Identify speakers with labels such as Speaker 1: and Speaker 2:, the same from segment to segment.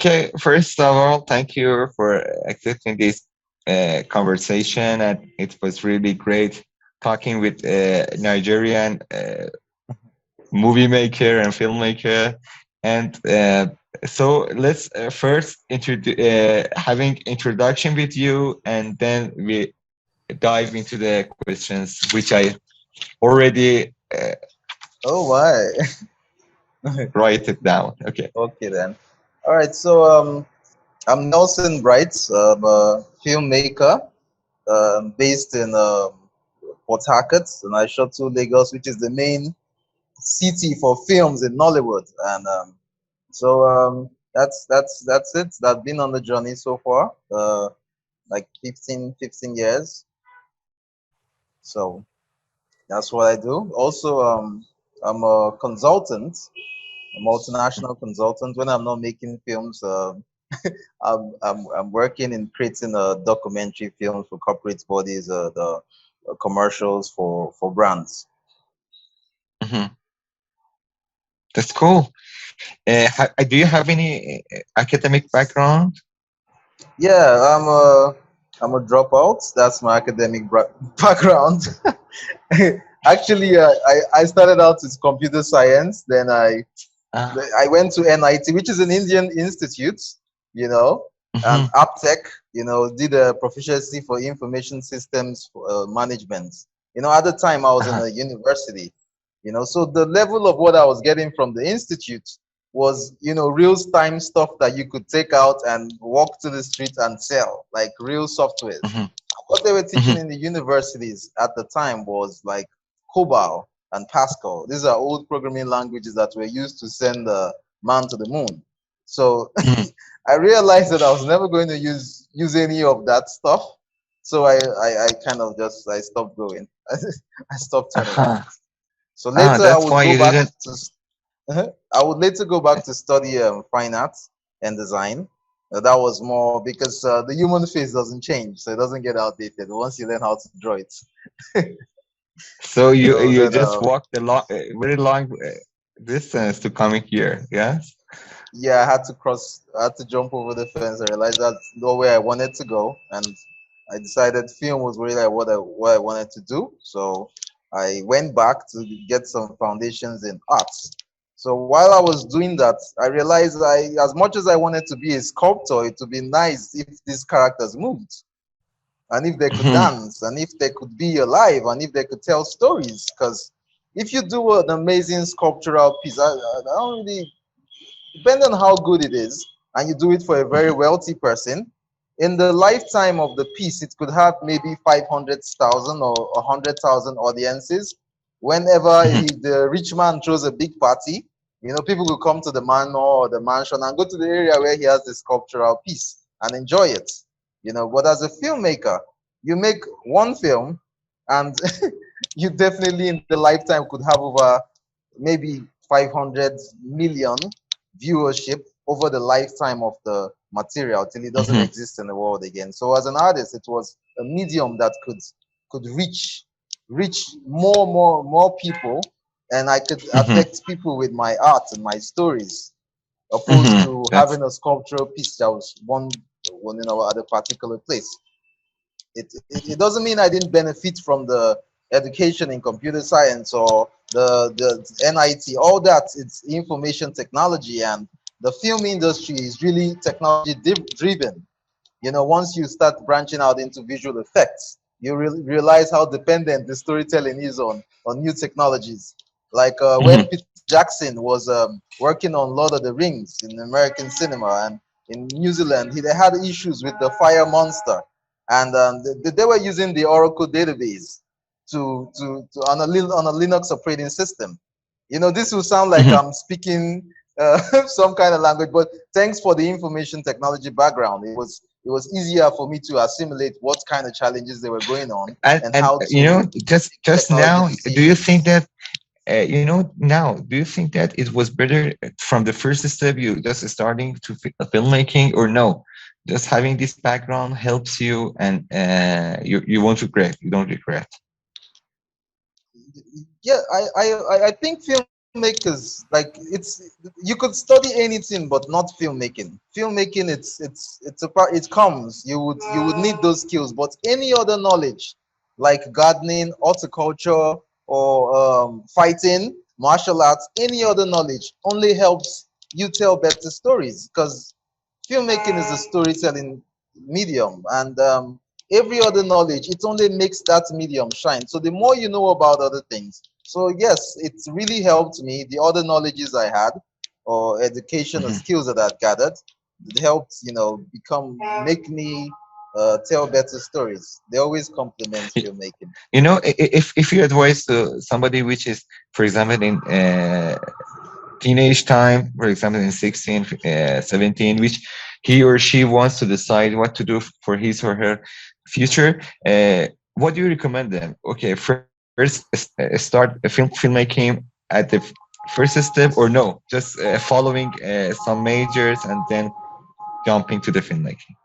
Speaker 1: Okay, first of all, thank you for accepting this conversation, and it was really great talking with Nigerian movie maker and filmmaker. And so let's first having introduction with you, and then we dive into the questions, which I already
Speaker 2: Oh, why?
Speaker 1: write it down. Okay.
Speaker 2: Okay then. All right. So I'm Nelson Bright. I'm a filmmaker based in Port Harcourt, and I shot to Lagos, which is the main city for films in Nollywood. And that's it. I've been on the journey so far, like 15 years. So that's what I do. Also, I'm a consultant, a multinational consultant. When I'm not making films, I'm working in creating documentary films for corporate bodies, the commercials for brands.
Speaker 1: Mhm. That's cool. Do you have any academic background?
Speaker 2: Yeah, I'm a dropout. That's my academic background. Actually, I started out with computer science. Then
Speaker 1: Uh,
Speaker 2: I went to NIT, which is an Indian institute, you know, and
Speaker 1: mhm,
Speaker 2: AppTech, did a proficiency for information systems management. At the time I was in
Speaker 1: uh-huh,
Speaker 2: a university, so the level of what I was getting from the institute was, real time stuff that you could take out and walk to the street and sell, like real softwares.
Speaker 1: mhm,
Speaker 2: What they were teaching
Speaker 1: mhm,
Speaker 2: in the universities at the time was like COBOL and Pascal. These are old programming languages that were used to send the man to the moon. So
Speaker 1: mhm.
Speaker 2: I realized that I was never going to use any of that stuff. So I kind of just I stopped going. I stopped turning out.
Speaker 1: Uh-huh.
Speaker 2: So
Speaker 1: Ah,
Speaker 2: later
Speaker 1: that's why you didn't.
Speaker 2: I would later go back to study fine arts and design. That was more because the human face doesn't change, so it doesn't get outdated once you learn how to draw it.
Speaker 1: So you
Speaker 2: Then
Speaker 1: just walked a long, very long distance to coming here. Yes.
Speaker 2: yeah, I had to jump over the fence. I realized that's not where I wanted to go, and I decided film was really like what I wanted to do. So I went back to get some foundations in arts. So while I was doing that, I realized as much as I wanted to be a sculptor, it would be nice if these characters moved, and if they could
Speaker 1: Mhm,
Speaker 2: dance, and if they could be alive, and if they could tell stories. Because if you do an amazing sculptural piece, I don't really, depending on how good it is, and you do it for a very
Speaker 1: mhm,
Speaker 2: wealthy person, in the lifetime of the piece, it could have maybe 500,000 or 100,000 audiences. Whenever
Speaker 1: mhm,
Speaker 2: the rich man throws a big party, people will come to the manor or the mansion and go to the area where he has the sculptural piece and enjoy it. But as a filmmaker, you make one film, and you definitely in the lifetime could have over maybe 500 million viewership over the lifetime of the material till it doesn't
Speaker 1: mhm,
Speaker 2: exist in the world again. So as an artist, it was a medium that could reach more people, and I could
Speaker 1: mhm,
Speaker 2: affect people with my art and my stories, opposed
Speaker 1: mhm.
Speaker 2: to
Speaker 1: That's.
Speaker 2: having a sculptural piece that was one at a particular place. It doesn't mean I didn't benefit from the education in computer science or the NIT, all that. It's information technology, and the film industry is really technology driven. Once you start branching out into visual effects, you realize how dependent the storytelling is on new technologies. Like when
Speaker 1: Mhm,
Speaker 2: Peter Jackson was working on Lord of the Rings in American cinema, and in New Zealand, they had issues with the fire monster, and they were using the Oracle database to on a Linux operating system. This will sound like
Speaker 1: mhm.
Speaker 2: I'm speaking some kind of language, but thanks for the information technology background. It was easier for me to assimilate what kind of challenges they were going on and
Speaker 1: And
Speaker 2: how to
Speaker 1: just
Speaker 2: make
Speaker 1: just
Speaker 2: technology
Speaker 1: now, do you think
Speaker 2: decisions.
Speaker 1: that now, do you think that it was better from the first step you just starting to filmmaking, or no? Just having this background helps you, and you won't regret. You don't regret.
Speaker 2: Yeah, I think film filmmakers, like, it's, you could study anything but not filmmaking. Filmmaking, it's a part, it comes, you would need those skills, but any other knowledge like gardening, horticulture, or fighting, martial arts, any other knowledge only helps you tell better stories, because filmmaking is a storytelling medium, and every other knowledge, it only makes that medium shine. So the more you know about other things, so yes, it's really helped me. The other knowledges I had, or education or
Speaker 1: Mhm.
Speaker 2: skills that I've gathered, it helped, become, make me tell better stories. They always complement
Speaker 1: Y-
Speaker 2: filmmaking.
Speaker 1: if you advise to somebody which is, for example, in teenage time, for example, in 16, 17, which he or she wants to decide what to do for his or her future, what do you recommend them? Okay, first start filmmaking at the first step, or no, just following some majors and then jumping to the filmmaking.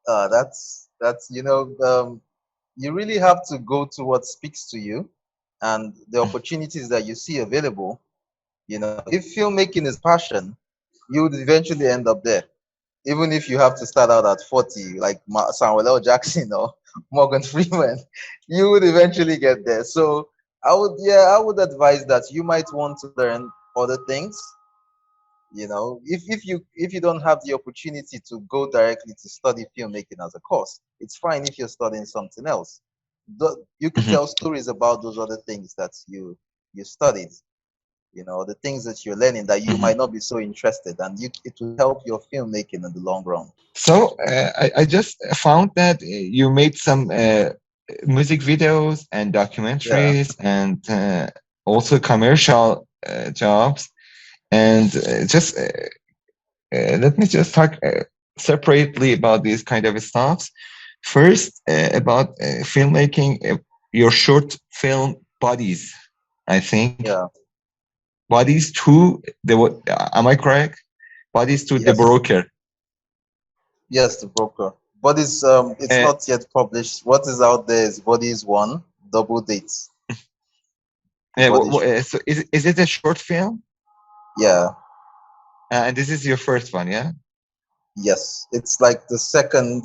Speaker 2: That's you really have to go to what speaks to you and the opportunities that you see available. If filmmaking is passion, you would eventually end up there. Even if you have to start out at 40, like Samuel L. Jackson or Morgan Freeman, you would eventually get there. So I would advise that you might want to learn other things. If you don't have the opportunity to go directly to study filmmaking as a course, it's fine if you're studying something else. You could
Speaker 1: Mhm,
Speaker 2: tell stories about those other things that you studied, the things that you're learning that you
Speaker 1: mhm.
Speaker 2: might not be so interested, and it will help your filmmaking in the long run.
Speaker 1: So I just found that you made some music videos and
Speaker 2: Yeah.
Speaker 1: documentaries and also commercial jobs. And just let me just talk separately about these kind of stuffs. First, about filmmaking, your short film bodies, I think.
Speaker 2: Yeah.
Speaker 1: Bodies to am I correct? Bodies to the
Speaker 2: Yes.
Speaker 1: broker.
Speaker 2: Yes, the broker. But it's
Speaker 1: Uh,
Speaker 2: not yet published. What is out there is Bodies One, Double Dates. Bodies.
Speaker 1: so is it a short film?
Speaker 2: Yeah.
Speaker 1: And this is your first one, yeah?
Speaker 2: Yes. It's like the second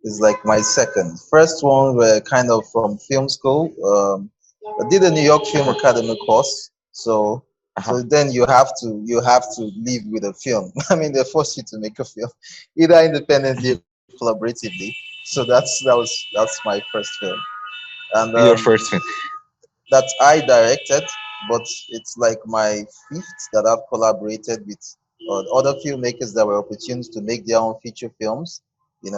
Speaker 2: is like my second. First one were kind of from film school. I did a New York Film
Speaker 1: Uh-huh.
Speaker 2: Academy course. So
Speaker 1: Uh-huh.
Speaker 2: then you have to live with a film. I mean, they force you to make a film, either independently or
Speaker 1: Mhm.
Speaker 2: collaboratively. So that's my first film, and
Speaker 1: Your first film.
Speaker 2: that I directed, but it's like my fifth that I've collaborated with other filmmakers that were opportune to make their own feature films,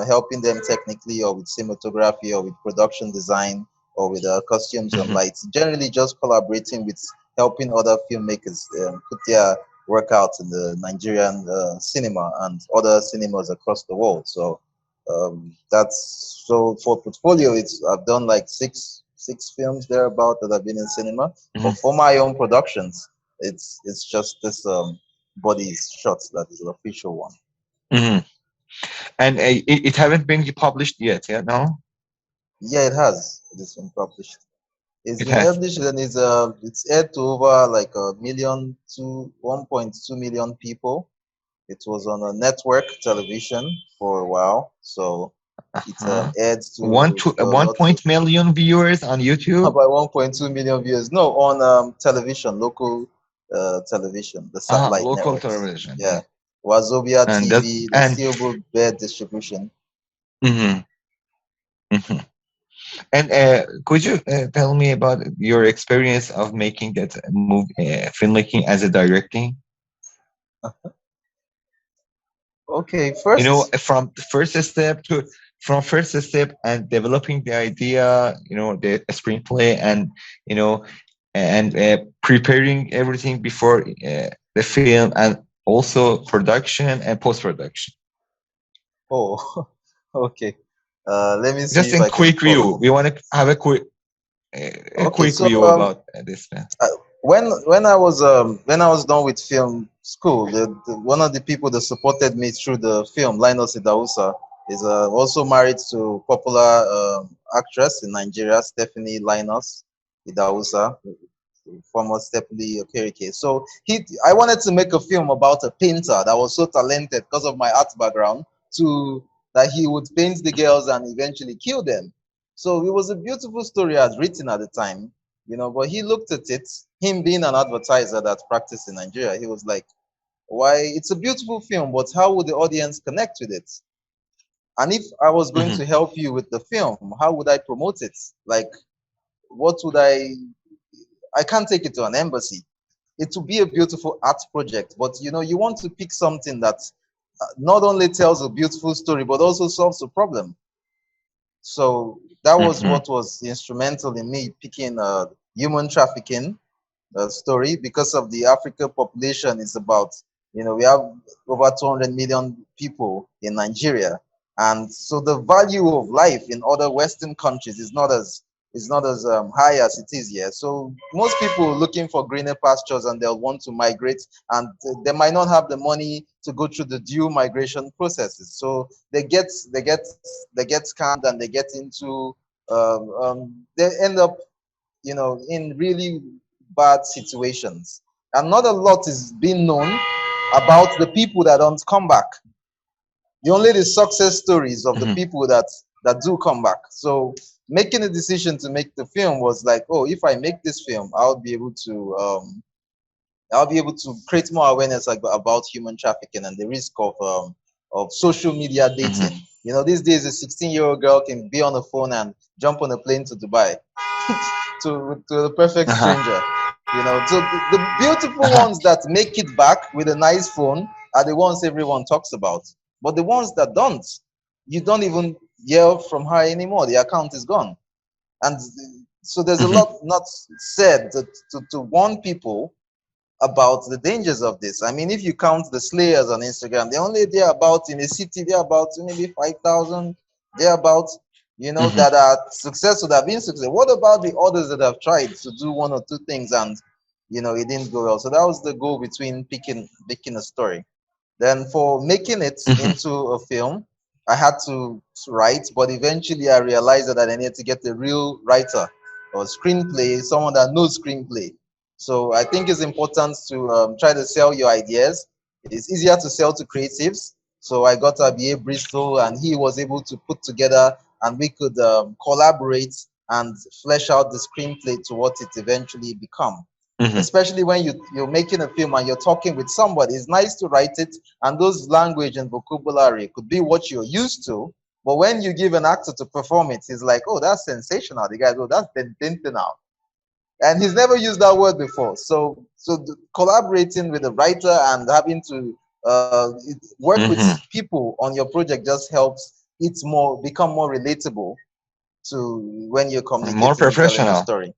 Speaker 2: helping them technically, or with cinematography, or with production design, or with costumes and
Speaker 1: Mhm.
Speaker 2: lights. Generally, just collaborating with helping other filmmakers put their work out in the Nigerian cinema and other cinemas across the world. So that's so for portfolio. It's I've done like six films thereabout that have been in cinema. But
Speaker 1: Mhm.
Speaker 2: for my own productions, it's just this bodies shots that is the official one.
Speaker 1: Mhm. And it haven't been published yet, yeah? No?
Speaker 2: Yeah, it has. It's been published. It's
Speaker 1: It
Speaker 2: been
Speaker 1: has.
Speaker 2: published, and it's aired to over like a million to 1.2 million people. It was on a network television for a while, so it
Speaker 1: Uh-huh.
Speaker 2: aired
Speaker 1: One
Speaker 2: to
Speaker 1: to
Speaker 2: a
Speaker 1: one
Speaker 2: lot of
Speaker 1: point million viewers on YouTube.
Speaker 2: about 1.2 million viewers. No, on television, local television, the satellite
Speaker 1: Local
Speaker 2: networks.
Speaker 1: television,
Speaker 2: Yeah,
Speaker 1: yeah.
Speaker 2: Wazobia
Speaker 1: And that
Speaker 2: TV, the
Speaker 1: and
Speaker 2: Steelbook Bed distribution.
Speaker 1: mhm, mhm. And could you tell me about your experience of making that movie, filmmaking as a directing?
Speaker 2: Okay,
Speaker 1: You know,
Speaker 2: first.
Speaker 1: from first step and developing the idea, the screenplay, and preparing everything before the film, and also production and post production.
Speaker 2: Oh, okay. Let me see
Speaker 1: Just
Speaker 2: if
Speaker 1: in
Speaker 2: I can
Speaker 1: quick view,
Speaker 2: follow.
Speaker 1: we want to have a
Speaker 2: Okay,
Speaker 1: quick
Speaker 2: so
Speaker 1: view about this film.
Speaker 2: uh, when I was done with film school, one of the people that supported me through the film, Linus Idausa, is also married to popular actress in Nigeria, Stephanie Linus Idausa. former Stepley Okereke. So I wanted to make a film about a painter that was so talented because of my art background to that he would paint the girls and eventually kill them. So it was a beautiful story as written at the time, but he looked at it, him being an advertiser that practiced in Nigeria, he was like, why, it's a beautiful film, but how would the audience connect with it? And if I was going
Speaker 1: Hmm.
Speaker 2: to help you with the film, how would I promote it? Like, what would I can't take it to an embassy. It would be a beautiful art project, but you want to pick something that not only tells a beautiful story, but also solves a problem. So that was
Speaker 1: Hmm.
Speaker 2: what was instrumental in me picking human trafficking story, because of the African population is about, we have over 200 million people in Nigeria. And so the value of life in other Western countries is not as high as it is here. So most people are looking for greener pastures and they'll want to migrate, and they might not have the money to go through the due migration processes. So they get scammed and they get into they end up in really bad situations. And not a lot is being known about the people that don't come back. Only the success stories of the
Speaker 1: Hmm.
Speaker 2: people that do come back. So making a decision to make the film was like, oh, if I make this film, I'll be able to create more awareness about human trafficking and the risk of social media
Speaker 1: Hmm.
Speaker 2: dating. These days a 16-year-old girl can be on a phone and jump on a plane to Dubai to the perfect
Speaker 1: Uh-huh.
Speaker 2: stranger. So the beautiful
Speaker 1: Uh-huh.
Speaker 2: ones that make it back with a nice phone are the ones everyone talks about. But the ones that don't, you don't even hear from her anymore. The account is gone. And so there's a
Speaker 1: Hmm.
Speaker 2: lot not said to warn people about the dangers of this. I mean, if you count the slayers on Instagram, they're about in a city, they're about maybe 5,000, they're about,
Speaker 1: Hmm.
Speaker 2: that are successful, that have been successful. What about the others that have tried to do one or two things and, it didn't go well? So that was the goal between picking a story. Then for making it
Speaker 1: Hmm.
Speaker 2: into a film, I had to write, but eventually I realized that I needed to get a real writer or screenplay, someone that knows screenplay. So I think it's important to try to sell your ideas. It's easier to sell to creatives. So I got ABA Bristol, and he was able to put together, and we could collaborate and flesh out the screenplay to what it eventually become.
Speaker 1: Hmm.
Speaker 2: Especially when you're making a film and you're talking with somebody, it's nice to write it, and those language and vocabulary could be what you're used to. But when you give an actor to perform it, he's like, oh, that's sensational. The guy goes, that's intentional, and he's never used that word before. So collaborating with a writer and having to work with
Speaker 1: Hmm.
Speaker 2: people on your project just helps it become more relatable to when you're
Speaker 1: More
Speaker 2: communicating and telling the
Speaker 1: professional.
Speaker 2: story.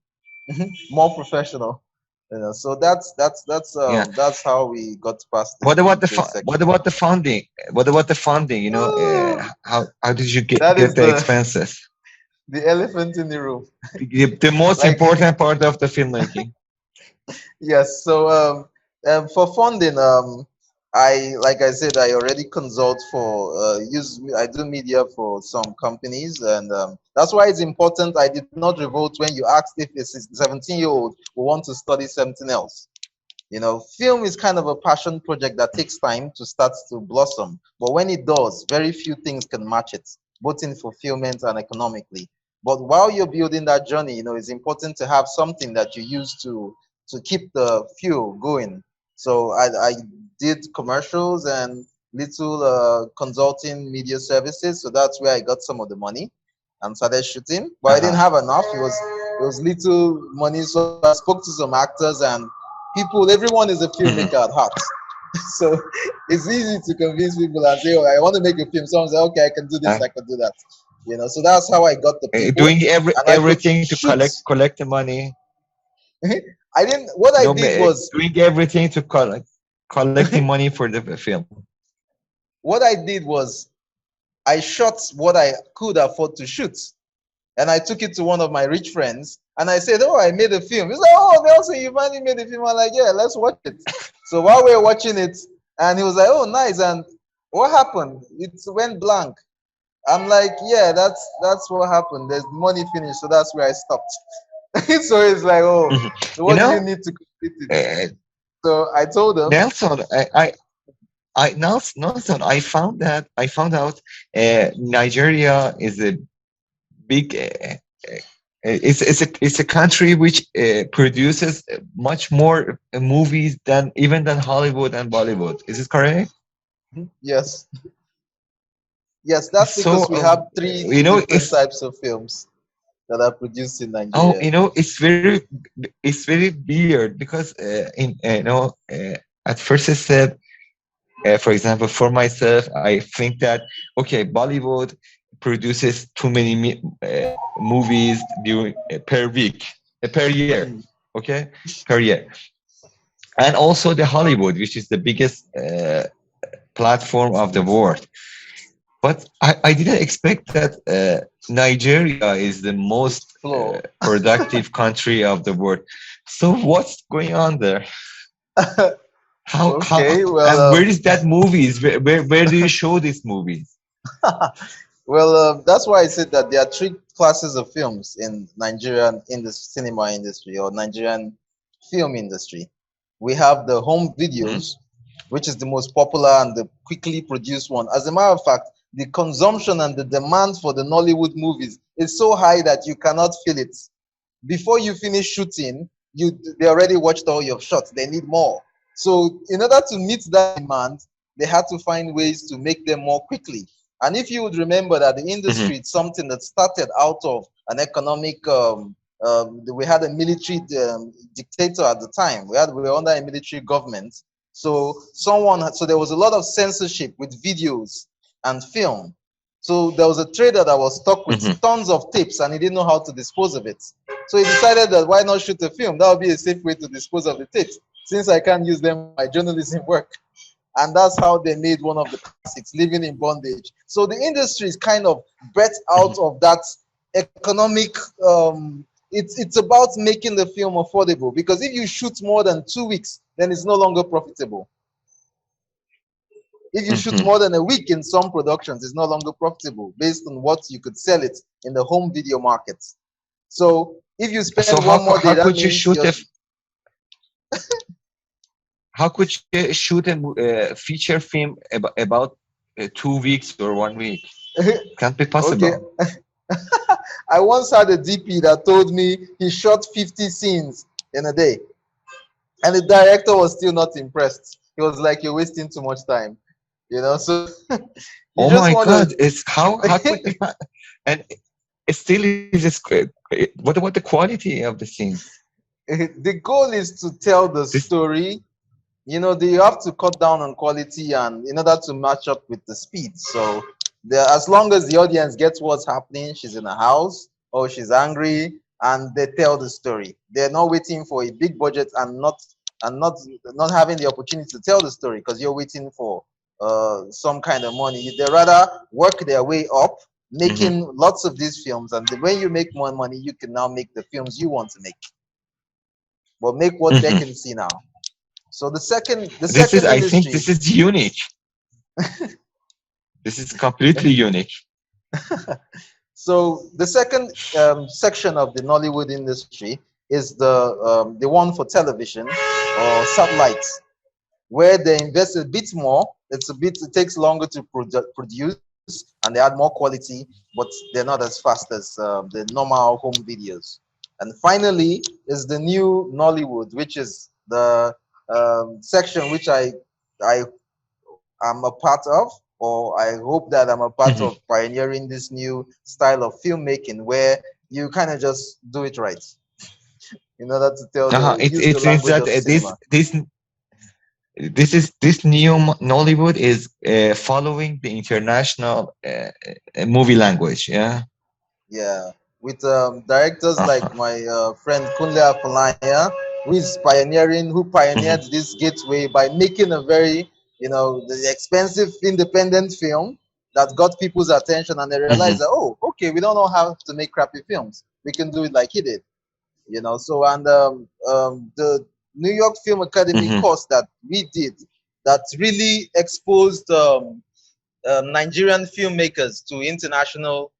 Speaker 2: More professional. So
Speaker 1: Yeah.
Speaker 2: that's how we got past the
Speaker 1: What about the
Speaker 2: screenplay
Speaker 1: what
Speaker 2: section.
Speaker 1: about the funding? What about the funding? How did you
Speaker 2: That
Speaker 1: get
Speaker 2: is
Speaker 1: the
Speaker 2: the
Speaker 1: expenses?
Speaker 2: elephant in the room.
Speaker 1: The most
Speaker 2: Like,
Speaker 1: important part of the filmmaking.
Speaker 2: yes. So for funding, I like I said, I already consult for use. I do media for some companies, and that's why it's important. I did not revolt when you asked if a 17-year-old will want to study something else. Film is kind of a passion project that takes time to start to blossom. But when it does, very few things can match it, both in fulfillment and economically. But while you're building that journey, it's important to have something that you use to keep the fuel going. So I did commercials and little consulting media services. So that's where I got some of the money and started shooting. But I didn't
Speaker 1: Uh-huh.
Speaker 2: have enough. It was little money. So I spoke to some actors and people. Everyone is a
Speaker 1: Hmm.
Speaker 2: filmmaker at heart. So it's easy to convince people and say, oh, I want to make a film. Someone say, okay, I can do this,
Speaker 1: Uh,
Speaker 2: I can do that. So that's how I got the people,
Speaker 1: Doing
Speaker 2: and I could
Speaker 1: everything to
Speaker 2: shoot.
Speaker 1: collect the money.
Speaker 2: I didn't What I did was
Speaker 1: Doing everything to collecting money for the film.
Speaker 2: what I did was I shot what I could afford to shoot. And I took it to one of my rich friends and I said, oh, I made a film. He's like, oh, Nelson, you finally made a film. I'm like, yeah, let's watch it. So while we were watching it, and he was like, oh, nice. And what happened? It went blank. I'm like, yeah, that's what happened. There's money finished, so that's where I stopped. So it's like, oh,
Speaker 1: Mhm.
Speaker 2: so
Speaker 1: You
Speaker 2: what do you
Speaker 1: know,
Speaker 2: need to complete it?
Speaker 1: uh,
Speaker 2: So I told them,
Speaker 1: Nelson, Nelson, I found out Nigeria is a big. It's a country which produces much more movies than even than Hollywood and Bollywood. Is this correct?
Speaker 2: yes, yes, that's
Speaker 1: So,
Speaker 2: because we have three
Speaker 1: you know,
Speaker 2: different types of films that are produced in Nigeria.
Speaker 1: it's very weird because in at first I said, for example, for myself, I think that okay, Bollywood produces too many movies during per week, per year,
Speaker 2: Mm.
Speaker 1: okay, per year, and also the Hollywood, which is the biggest platform of the world. But I didn't expect that Nigeria is the most
Speaker 2: Floor.
Speaker 1: productive country of the world. So what's going on there?
Speaker 2: Okay,
Speaker 1: And where
Speaker 2: well,
Speaker 1: is that movies? Where do you show these movies?
Speaker 2: well, that's why I said that there are three classes of films in Nigerian in the cinema industry or Nigerian film industry. We have the home
Speaker 1: Mhm,
Speaker 2: videos, which is the most popular and the quickly produced one. As a matter of fact, the consumption and the demand for the Nollywood movies is so high that you cannot feel it. Before you finish shooting, they already watched all your shots. They need more. So in order to meet that demand, they had to find ways to make them more quickly. And if you would remember that the
Speaker 1: mhm,
Speaker 2: industry is something that started out of an economic, we had a military dictator at the time. We were under a military government. So there was a lot of censorship with videos and film. So there was a trader that was stuck with
Speaker 1: mhm,
Speaker 2: tons of tapes and he didn't know how to dispose of it. So he decided that why not shoot a film? That would be a safe way to dispose of the tapes since I can't use them for my journalism work. And that's how they made one of the classics, Living in Bondage. So the industry is kind of bred out
Speaker 1: mhm,
Speaker 2: of that economic. It's about making the film affordable because if you shoot more than 2 weeks, then it's no longer profitable. If you shoot
Speaker 1: mhm.
Speaker 2: more than a week in some productions, it's no longer profitable based on what you could sell it in the home video market. So if you
Speaker 1: So
Speaker 2: spend one more day,
Speaker 1: how
Speaker 2: that
Speaker 1: could you
Speaker 2: means
Speaker 1: shoot
Speaker 2: you're.
Speaker 1: how could you shoot a feature film about 2 weeks or 1 week? Can't be
Speaker 2: Okay.
Speaker 1: possible.
Speaker 2: I once had a DP that told me he shot 50 scenes in a day, and the director was still not impressed. He was like, "You're wasting too much time," you know. So you
Speaker 1: Oh
Speaker 2: just
Speaker 1: my
Speaker 2: want
Speaker 1: God!
Speaker 2: to.
Speaker 1: It's how could be and it still is what about the quality of the scenes?
Speaker 2: The goal is to tell the
Speaker 1: This.
Speaker 2: story. You have to cut down on quality and in order to match up with the speed. So as long as the audience gets what's happening, she's in a house or she's angry, and they tell the story. They're not waiting for a big budget and not having the opportunity to tell the story because you're waiting for some kind of money. They rather work their way up,
Speaker 1: Mhm,
Speaker 2: making lots of these films, and when you make more money, you can now make the films you want to make, but make what they
Speaker 1: mhm.
Speaker 2: can see now. So the
Speaker 1: This is,
Speaker 2: second
Speaker 1: I think,
Speaker 2: industry.
Speaker 1: this is unique. This is completely unique.
Speaker 2: So the second section of the Nollywood industry is the one for television or satellites, where they invest a bit more. It takes longer to produce, and they add more quality, but they're not as fast as the normal home videos. And finally, is the new Nollywood, which is the section which I am a part of, or I hope that I'm a part
Speaker 1: Mhm.
Speaker 2: of pioneering this new style of filmmaking where you kind of just do it right in order to use
Speaker 1: It
Speaker 2: the
Speaker 1: seems
Speaker 2: language
Speaker 1: that
Speaker 2: of cinema.
Speaker 1: this new Nollywood is following the international movie language. Yeah.
Speaker 2: Yeah, with directors like
Speaker 1: Uh-huh.
Speaker 2: my friend Kunle Afalaya, who pioneered
Speaker 1: Mhm,
Speaker 2: this gateway by making a very, the expensive independent film that got people's attention, and they
Speaker 1: mhm,
Speaker 2: realized that, oh, okay, we don't know how to make crappy films. We can do it like he did. So, and the New York Film Academy
Speaker 1: mhm,
Speaker 2: course that we did that really exposed Nigerian filmmakers to international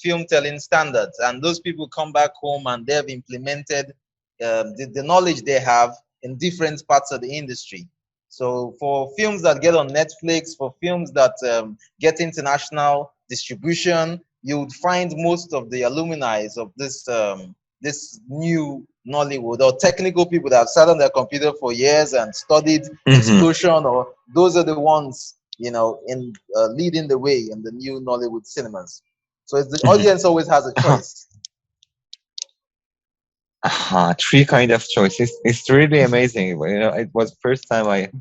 Speaker 2: film telling standards, and those people come back home and they have implemented the knowledge they have in different parts of the industry. So for films that get on Netflix, for films that get international distribution, you would find most of the alumni of this new Nollywood, or technical people that have sat on their computer for years and studied
Speaker 1: Hmm.
Speaker 2: explosion, or those are the ones, in leading the way in the new Nollywood cinemas. So it's the
Speaker 1: Hmm.
Speaker 2: audience always has a choice.
Speaker 1: Three kind of choices. It's really amazing. It was first time I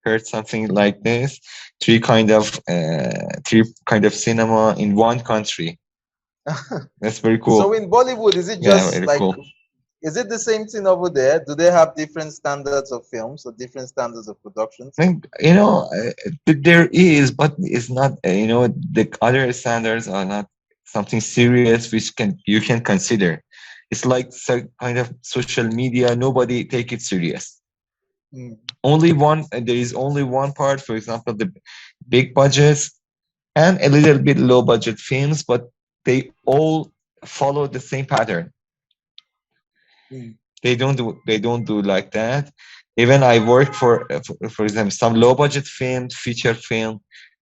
Speaker 1: heard something like this. Three kind of cinema in one country. That's very
Speaker 2: So
Speaker 1: cool.
Speaker 2: in Bollywood, is it
Speaker 1: Yeah,
Speaker 2: just
Speaker 1: very
Speaker 2: like,
Speaker 1: cool.
Speaker 2: is it the same thing over there? Do they have different standards of films or different standards of productions?
Speaker 1: I think, there is, but it's not. The other standards are not something serious which can you can consider. It's like some kind of social media. Nobody take it serious.
Speaker 2: Mm,
Speaker 1: Only one. There is only one part. For example, the big budgets and a little bit low budget films, but they all follow the same pattern.
Speaker 2: mm,
Speaker 1: They don't do like that. Even I work for example, some low budget film, feature film,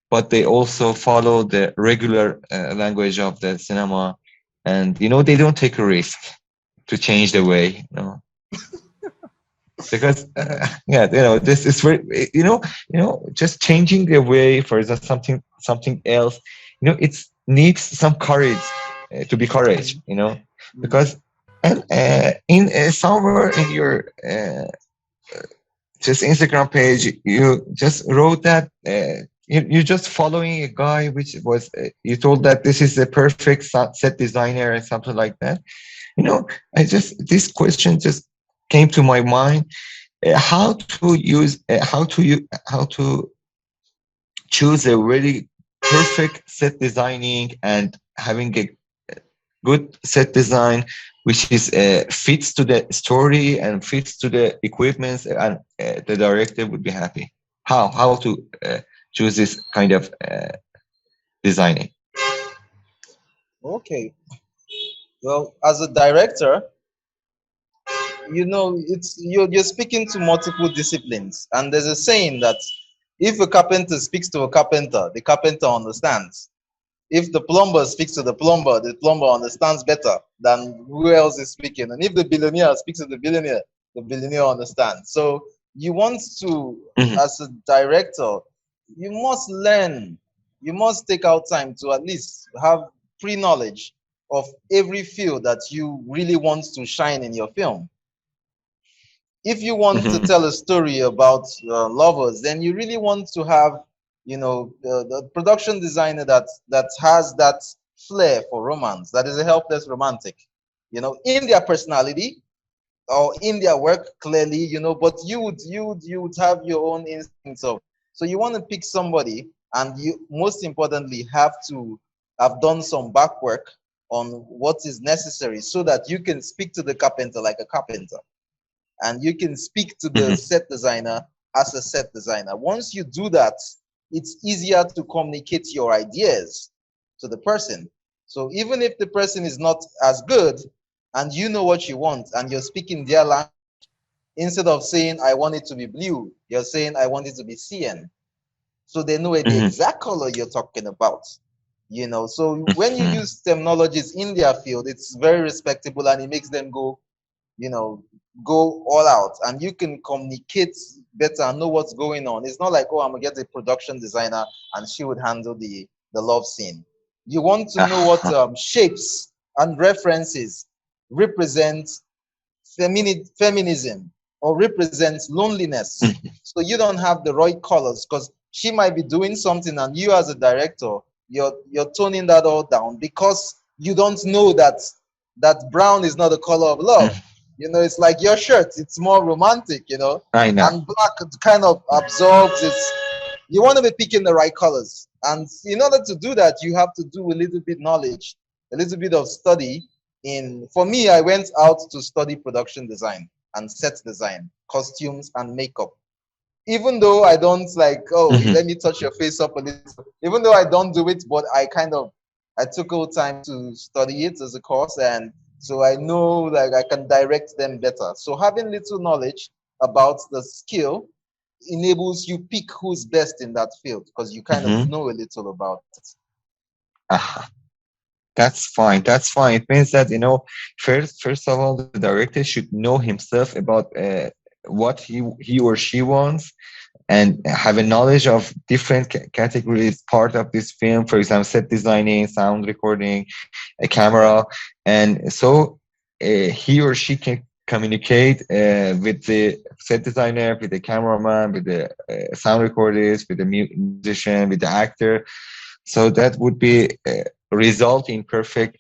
Speaker 1: but they also follow the regular language of the cinema, and they don't take a risk to change the way, because yeah, this is very, just changing the way for example something else, it needs some courage, to be courage,
Speaker 2: mm, mm,
Speaker 1: because, and in somewhere in your just Instagram page, you just wrote that you're just following a guy, which was you told that this is the perfect set designer and something like that. I just this question just came to my mind: how to choose a really perfect set designing and having a good set design which is fits to the story and fits to the equipments, and the director would be happy. How to choose this kind of designing?
Speaker 2: okay. Well, as a director, it's you're speaking to multiple disciplines, and there's a saying that if a carpenter speaks to a carpenter, the carpenter understands. If the plumber speaks to the plumber understands better than who else is speaking. And if the billionaire speaks to the billionaire understands. So you want to,
Speaker 1: Mhm.
Speaker 2: as a director, you must learn, you must take out time to at least have pre-knowledge of every field that you really want to shine in your film. If you want to
Speaker 1: Mhm.
Speaker 2: tell a story about lovers, then you really want to have, the production designer that has that flair for romance, that is a helpless romantic, in their personality or in their work clearly, but you would have your own instincts of. So you want to pick somebody, and you most importantly have to have done some back work on what is necessary so that you can speak to the carpenter like a carpenter, and you can speak to the
Speaker 1: Mhm.
Speaker 2: set designer as a set designer. Once you do that, it's easier to communicate your ideas to the person. So even if the person is not as good and you know what you want and you're speaking their language, instead of saying I want it to be blue, you're saying I want it to be cyan. So they know the
Speaker 1: Mhm.
Speaker 2: exact color you're talking about. So when you
Speaker 1: Mhm.
Speaker 2: use terminologies in their field, it's very respectable and it makes them you know, go all out, and you can communicate better and know what's going on. It's not like, oh, I'm gonna get a production designer and she would handle the love scene. You want to know what
Speaker 1: Uh-huh.
Speaker 2: shapes and references represent feminism or represents loneliness.
Speaker 1: Mhm.
Speaker 2: So you don't have the right colors because she might be doing something, and you as a director, you're toning that all down because you don't know that brown is not the color of love.
Speaker 1: Mhm.
Speaker 2: It's like your shirt, it's more romantic,
Speaker 1: I know.
Speaker 2: and black kind of absorbs it. You want to be picking the right colors, and in order to do that you have to do a little bit knowledge, a little bit of study. For me, I went out to study production design and set design, costumes and makeup. Even though I don't like, oh,
Speaker 1: Mhm.
Speaker 2: let me touch your face up a little, even though I don't do it, but I kind of I took out time to study it as a course, and so I know like I can direct them better. So having little knowledge about the skill enables you pick who's best in that field because you kind of
Speaker 1: Mm-hmm.
Speaker 2: know a little about it.
Speaker 1: Ah, that's fine. That's fine. It means that, first of all, the director should know himself about what he or she wants, and have a knowledge of different categories part of this film. For example, set designing, sound recording, a camera, and so he or she can communicate with the set designer, with the cameraman, with the sound recorders, with the musician, with the actor. So that would be result in perfect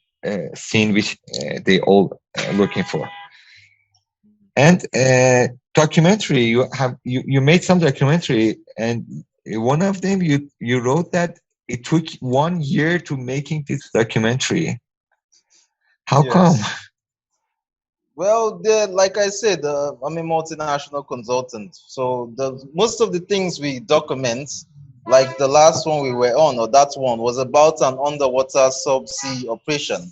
Speaker 1: scene which they all looking for. And documentary, you made some documentary, and one of them you wrote that it took 1 year to making this documentary. How come?
Speaker 2: Yes. Well, like I said, I'm a multinational consultant. So most of the things we document, like the last one we were on, or that one, was about an underwater subsea operation.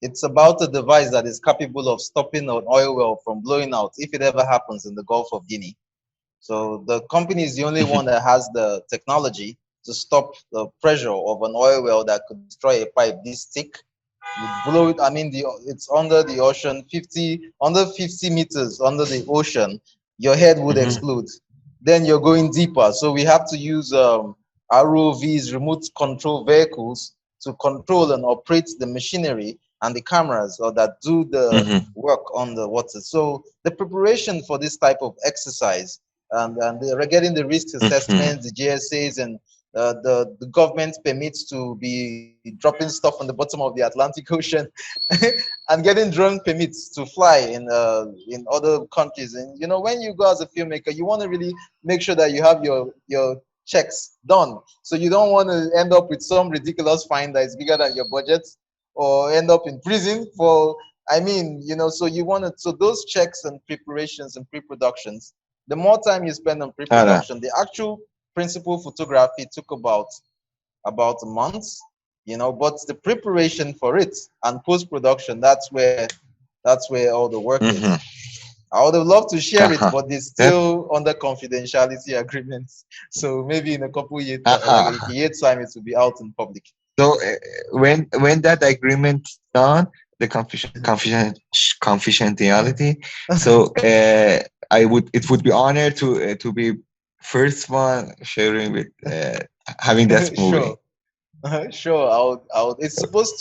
Speaker 2: It's about a device that is capable of stopping an oil well from blowing out if it ever happens in the Gulf of Guinea. So the company is the only one that has the technology to stop the pressure of an oil well that could destroy a pipe this thick. You blow it. I mean, it's under the ocean, 50 meters under the ocean. Your head would
Speaker 1: Mhm,
Speaker 2: explode. Then you're going deeper. So we have to use ROVs, remote control vehicles, to control and operate the machinery and the cameras or that do the
Speaker 1: mhm,
Speaker 2: work on the water. So the preparation for this type of exercise and getting the risk
Speaker 1: mhm,
Speaker 2: assessments, the GSAs, and the government permits to be dropping stuff on the bottom of the Atlantic Ocean, and getting drone permits to fly in other countries. And when you go as a filmmaker, you want to really make sure that you have your checks done. So you don't want to end up with some ridiculous fine that is bigger than your budget, or end up in prison for. I mean, so you want to. So those checks and preparations and pre-productions, the more time you spend on
Speaker 1: Ara.
Speaker 2: pre-production, the actual principal photography took about a month, but the preparation for it and post-production, that's where all the work
Speaker 1: Mhm.
Speaker 2: is. I would have loved to share it,
Speaker 1: Aha.
Speaker 2: but it's
Speaker 1: That.
Speaker 2: still under confidentiality agreements. So maybe in a couple years, like a
Speaker 1: Aha.
Speaker 2: year's time, it will be out in public.
Speaker 1: So when that agreement done, the confidentiality. So it would be honor to be first one sharing with having that movie.
Speaker 2: Sure. Sure, I would. It's supposed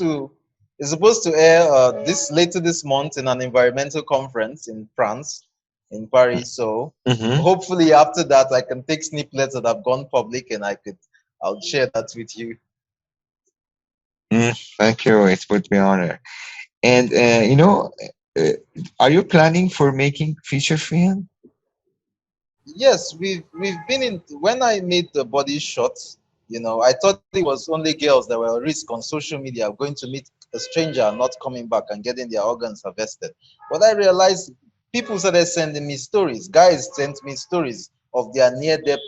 Speaker 2: to air this later this month in an environmental conference in France, in Paris. So
Speaker 1: Mm-hmm.
Speaker 2: hopefully after that I can take snippets that have gone public and I'll share that with you.
Speaker 1: Thank you. It would be honor. And uh, are you planning for making feature film?
Speaker 2: Yes, we've been in. When I made the body shot, I thought it was only girls that were at risk on social media of going to meet a stranger and not coming back and getting their organs harvested. But I realized people started sending me stories. Guys sent me stories of their near-death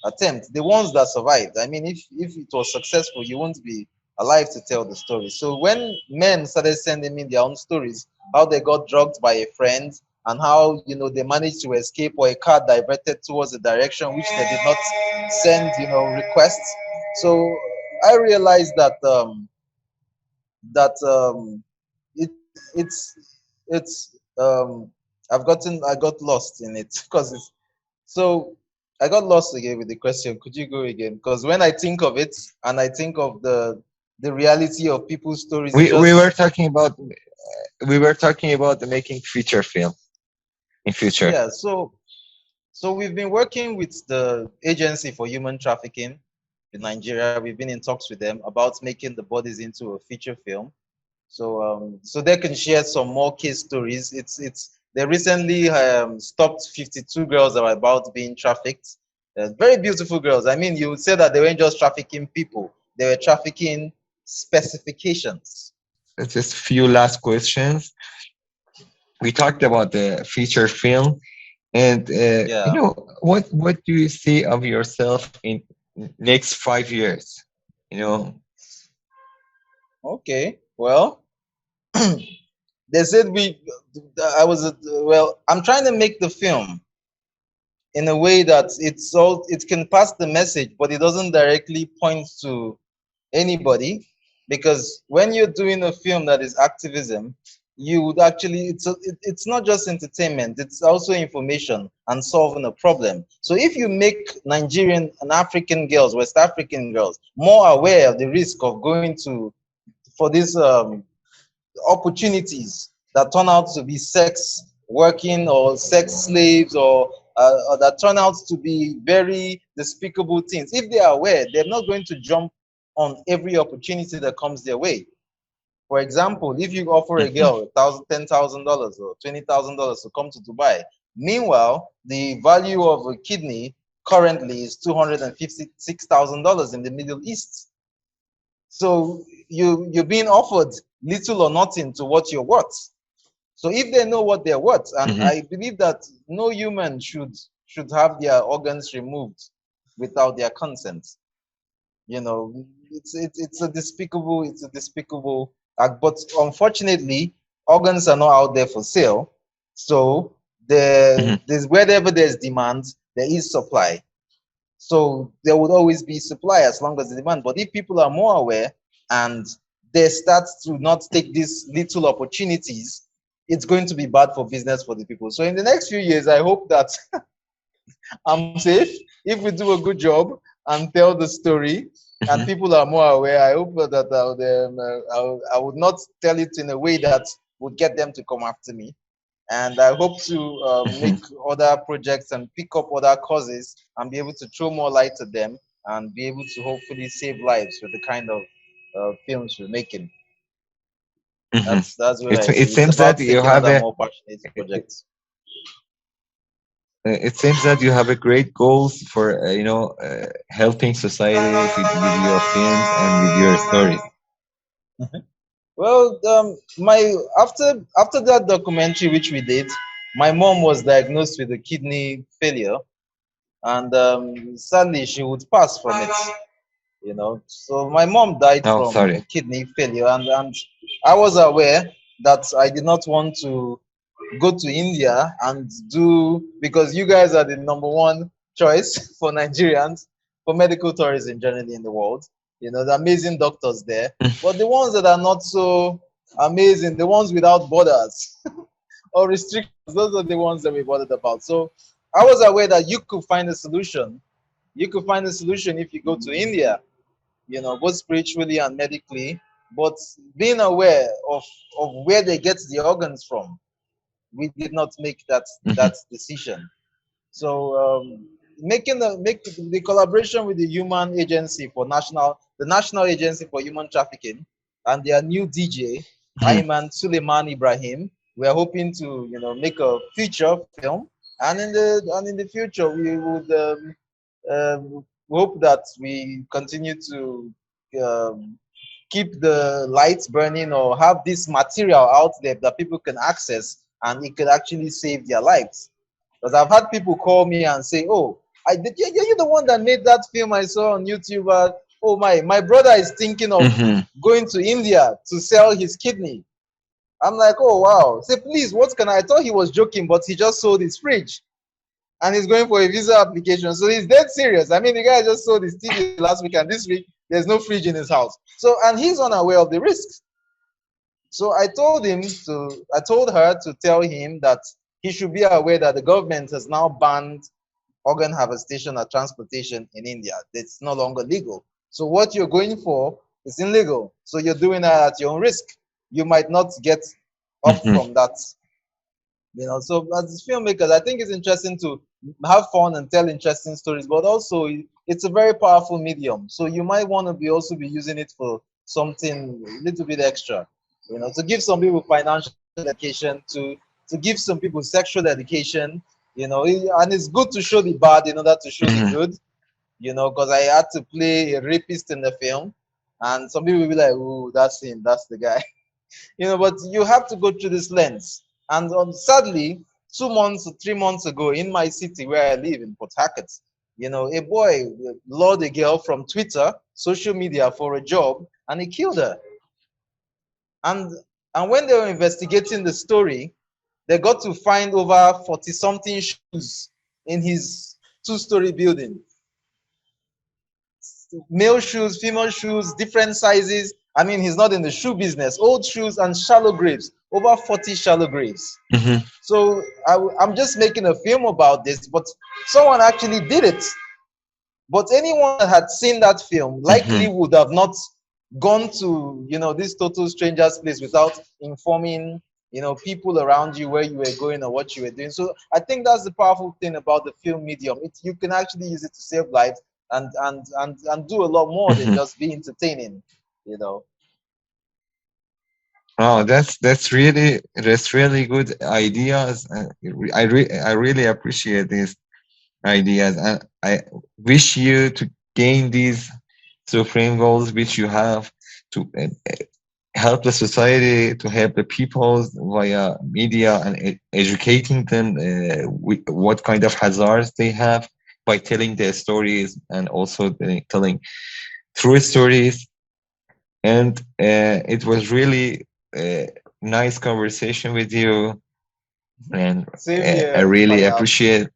Speaker 2: attempt, the ones that survived. I mean, if it was successful, you won't be alive to tell the story. So when men started sending me their own stories, how they got drugged by a friend, and how they managed to escape, or a car diverted towards a direction which they did not send requests. So I realized that it's I got lost in it because it's so I got lost again with the question. Could you go again? Because when I think of it and I think of the reality of people's stories, it
Speaker 1: We
Speaker 2: just
Speaker 1: were talking about the making feature film in future.
Speaker 2: yeah. So we've been working with the Agency for Human Trafficking in Nigeria. We've been in talks with them about making the bodies into a feature film. So they can share some more case stories. It's they recently stopped 52 girls that were about being trafficked. Very beautiful girls. I mean, you would say that they weren't just trafficking people; they were trafficking specifications.
Speaker 1: Just few last questions. We talked about the feature film, and
Speaker 2: Yeah.
Speaker 1: what do you see of yourself in next 5 years? You know,
Speaker 2: Okay. Well, they said we. I was. Well, I'm trying to make the film in a way that it can pass the message, but it doesn't directly point to anybody, because when you're doing a film that is activism, you would actually it's not just entertainment, it's also information and solving a problem. So if you make Nigerian and African girls, West African girls, more aware of the risk of going to for these opportunities that turn out to be sex working or sex slaves, or that turn out to be very despicable things, if they are aware, they're not going to jump on every opportunity that comes their way. For example, if you offer a
Speaker 1: Mhm.
Speaker 2: girl $10,000 or $20,000 to come to Dubai, meanwhile the value of a kidney currently is $256,000 in the Middle East. So you're being offered little or nothing to what you're worth. So if they know what they're worth, and
Speaker 1: Mhm.
Speaker 2: I believe that no human should have their organs removed without their consent. You know, it's a despicable act. But unfortunately, organs are not out there for sale. So
Speaker 1: Mhm.
Speaker 2: there's wherever there's demand, there is supply. So there would always be supply as long as the demand. But if people are more aware and they start to not take these little opportunities, it's going to be bad for business for the people. So in the next few years, I hope that I'm safe. If we do a good job and tell the story and
Speaker 1: Mhm.
Speaker 2: people are more aware, I hope that I would not tell it in a way that would get them to come after me. And I hope to
Speaker 1: Mhm.
Speaker 2: make other projects and pick up other causes and be able to throw more light to them and be able to hopefully save lives with the kind of films we're making.
Speaker 1: Mhm.
Speaker 2: That's what I
Speaker 1: It
Speaker 2: see. It's
Speaker 1: seems that
Speaker 2: about
Speaker 1: you
Speaker 2: taking
Speaker 1: have
Speaker 2: other
Speaker 1: a
Speaker 2: more passionate projects.
Speaker 1: it seems that you have a great goals for helping society with your films and with your stories.
Speaker 2: Well, my after that documentary which we did, my mom was diagnosed with a kidney failure, and sadly she would pass from it. So my mom died
Speaker 1: Oh,
Speaker 2: from a
Speaker 1: sorry.
Speaker 2: kidney failure, and I was aware that I did not want to go to India and do, because you guys are the number one choice for Nigerians for medical tourism generally in the world. The amazing doctors there, but the ones that are not so amazing, the ones without borders or restrictions, those are the ones that we bothered about. So I was aware that you could find a solution. You could find a solution if you go to India, both spiritually and medically. But being aware of where they get the organs from, we did not make that
Speaker 1: Mhm.
Speaker 2: decision. So make the collaboration with the Human Agency for the National Agency for Human Trafficking, and their new DJ,
Speaker 1: Mhm.
Speaker 2: Ayman Suleiman Ibrahim. We are hoping to make a feature film, and in the future we would hope that we continue to um, keep the lights burning or have this material out there that people can access, and it could actually save their lives. Because I've had people call me and say, "Oh, I did. You're the one that made that film I saw on YouTube. Oh my brother is thinking of
Speaker 1: Mhm.
Speaker 2: going to India to sell his kidney." I'm like, "Oh wow." Say, please, what can I thought he was joking, but he just sold his fridge and he's going for a visa application. So he's dead serious. I mean, the guy just sold his TV last week, and this week there's no fridge in his house. So, and he's unaware of the risks. So I told her to tell him that he should be aware that the government has now banned organ harvestation or transportation in India. It's no longer legal. So what you're going for is illegal. So you're doing that at your own risk. You might not get off
Speaker 1: Mhm.
Speaker 2: from that. So as filmmakers, I think it's interesting to have fun and tell interesting stories, but also it's a very powerful medium. So you might want to be also be using it for something a little bit extra, to give some people financial education, to give some people sexual education, and it's good to show the bad in order to show the
Speaker 1: Mhm.
Speaker 2: good, because I had to play a rapist in the film, and some people will be like, "Oh, that's him, that's the guy." But you have to go through this lens. And sadly, 2 months or 3 months ago, in my city where I live in Port Harcourt, a boy lured a girl from Twitter, social media, for a job, and he killed her. And when they were investigating the story, they got to find over 40 something shoes in his two-story building. Male shoes, female shoes, different sizes. I mean, he's not in the shoe business. Old shoes and shallow graves, over 40 shallow graves.
Speaker 1: Mm-hmm.
Speaker 2: So I'm just making a film about this, but someone actually did it. But anyone that had seen that film likely
Speaker 1: Mm-hmm.
Speaker 2: would have not gone to, this total stranger's place without informing, people around you where you were going or what you were doing. So I think that's the powerful thing about the film medium. You can actually use it to save lives and do a lot more than
Speaker 1: Mm-hmm.
Speaker 2: just be entertaining, you know.
Speaker 1: Oh, that's really good ideas. I really appreciate these ideas, and I wish you to gain these supreme goals which you have to help the society, to help the people via media and educating them what kind of hazards they have by telling their stories and also telling true stories. And it was really nice conversation with you, and
Speaker 2: Same
Speaker 1: I
Speaker 2: here,
Speaker 1: really
Speaker 2: Payam.
Speaker 1: appreciate.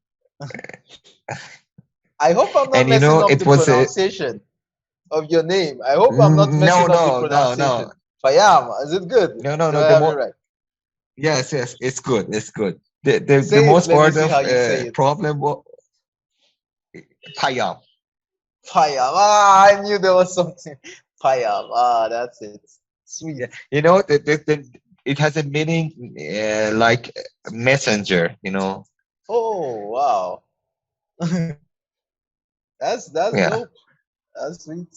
Speaker 2: I hope I'm not
Speaker 1: And
Speaker 2: messing up
Speaker 1: it
Speaker 2: the
Speaker 1: was a
Speaker 2: pronunciation of your name. I hope I'm not
Speaker 1: no,
Speaker 2: messing up the
Speaker 1: no, no, no,
Speaker 2: pronunciation. Payam, is it good?
Speaker 1: no, no,
Speaker 2: Do
Speaker 1: no.
Speaker 2: I
Speaker 1: The
Speaker 2: have it
Speaker 1: more
Speaker 2: right?
Speaker 1: Yes, yes, it's good, it's good. The
Speaker 2: Say it.
Speaker 1: most
Speaker 2: Let me
Speaker 1: part
Speaker 2: see
Speaker 1: of
Speaker 2: how you say it.
Speaker 1: problem was payam.
Speaker 2: Payam. Ah, I knew there was something. Payam. Ah, that's it. Sweet.
Speaker 1: Yeah, it has a meaning like messenger.
Speaker 2: Oh, wow. That's
Speaker 1: Yeah.
Speaker 2: dope. That's sweet.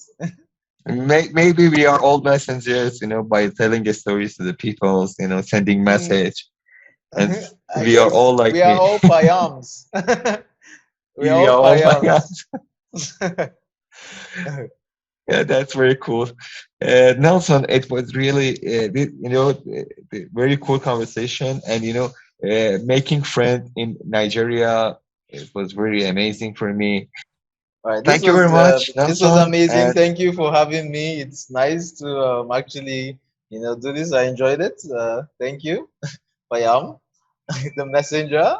Speaker 1: Maybe we are all messengers, by telling the stories to the people, sending
Speaker 2: Mm,
Speaker 1: message, and
Speaker 2: I
Speaker 1: we are
Speaker 2: guess
Speaker 1: all like
Speaker 2: we are
Speaker 1: me.
Speaker 2: all payams. We are
Speaker 1: We
Speaker 2: all
Speaker 1: are all
Speaker 2: payams.
Speaker 1: Yeah, that's very cool. Nelson, it was really, very cool conversation, and making friends in Nigeria, it was very amazing for me.
Speaker 2: All right,
Speaker 1: Thank you very much,
Speaker 2: this was
Speaker 1: Nelson,
Speaker 2: amazing.
Speaker 1: and
Speaker 2: Thank you for having me. It's nice to actually do this. I enjoyed it. Thank you, Payam, the messenger.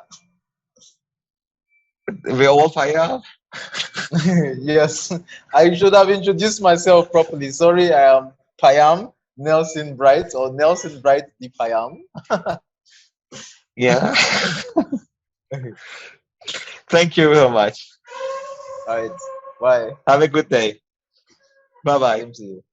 Speaker 1: we all fire.
Speaker 2: Yes, I should have introduced myself properly. Sorry, I am Payam Nelson Bright or Nelson Bright the Payam.
Speaker 1: Yeah. Thank you very much.
Speaker 2: All right, bye.
Speaker 1: Have a good day. Bye bye.
Speaker 2: Same to you.